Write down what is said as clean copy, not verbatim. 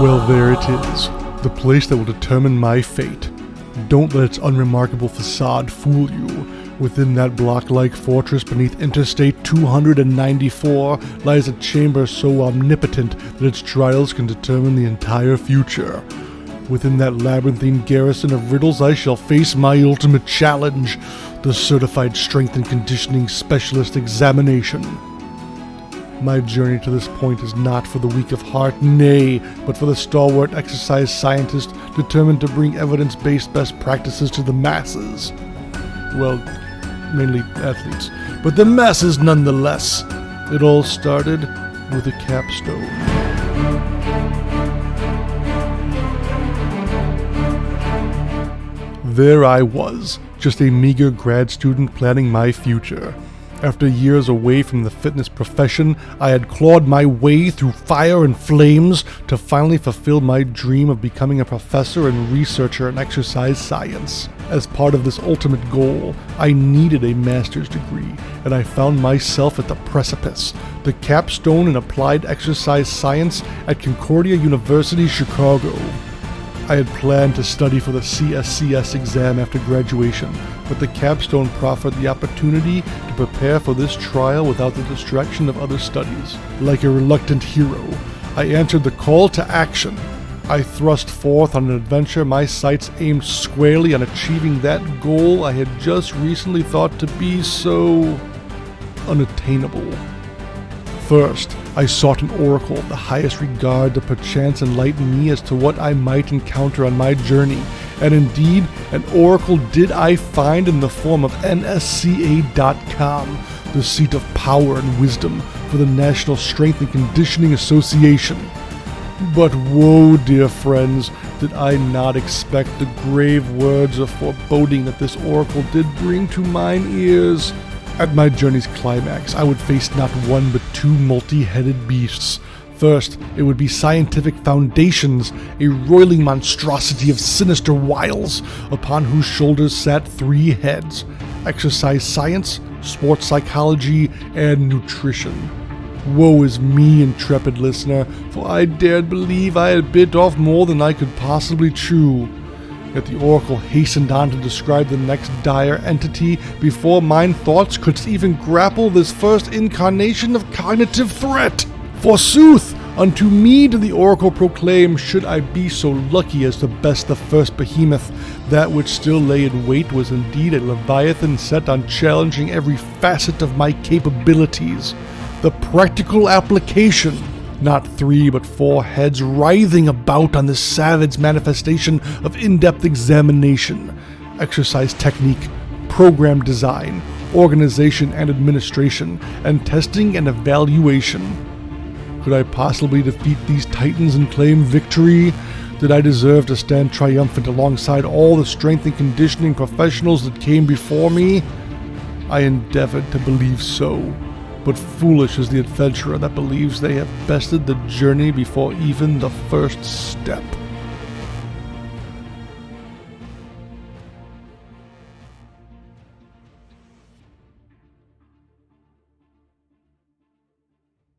Well, there it is, the place that will determine my fate. Don't let its unremarkable facade fool you. Within that block-like fortress beneath Interstate 294 lies a chamber so omnipotent that its trials can determine the entire future. Within that labyrinthine garrison of riddles, I shall face my ultimate challenge, the Certified Strength and Conditioning Specialist Examination. My journey to this point is not for the weak of heart, nay, but for the stalwart exercise scientist determined to bring evidence-based best practices to the masses. Well, mainly athletes, but the masses nonetheless. It all started with a capstone. There I was, just a meager grad student planning my future. After years away from the fitness profession, I had clawed my way through fire and flames to finally fulfill my dream of becoming a professor and researcher in exercise science. As part of this ultimate goal, I needed a master's degree, and I found myself at the precipice, the capstone in applied exercise science at Concordia University Chicago. I had planned to study for the CSCS exam after graduation, but the capstone proffered the opportunity to prepare for this trial without the distraction of other studies. Like a reluctant hero, I answered the call to action. I thrust forth on an adventure, my sights aimed squarely on achieving that goal I had just recently thought to be so unattainable. First, I sought an oracle of the highest regard to perchance enlighten me as to what I might encounter on my journey, and indeed, an oracle did I find in the form of NSCA.com, the seat of power and wisdom for the National Strength and Conditioning Association. But woe, dear friends, did I not expect the grave words of foreboding that this oracle did bring to mine ears. At my journey's climax, I would face not one but two multi-headed beasts. First, it would be scientific foundations, a roiling monstrosity of sinister wiles, upon whose shoulders sat three heads: exercise science, sports psychology, and nutrition. Woe is me, intrepid listener, for I dared believe I had bit off more than I could possibly chew. Yet the oracle hastened on to describe the next dire entity before mine thoughts could even grapple this first incarnation of cognitive threat. Forsooth, unto me did the oracle proclaim, should I be so lucky as to best the first behemoth, that which still lay in wait was indeed a leviathan set on challenging every facet of my capabilities. The practical application. Not 3 but 4 heads writhing about on this savage manifestation of in-depth examination, exercise technique, program design, organization and administration, and testing and evaluation. Could I possibly defeat these titans and claim victory? Did I deserve to stand triumphant alongside all the strength and conditioning professionals that came before me? I endeavored to believe so. But foolish is the adventurer that believes they have bested the journey before even the first step.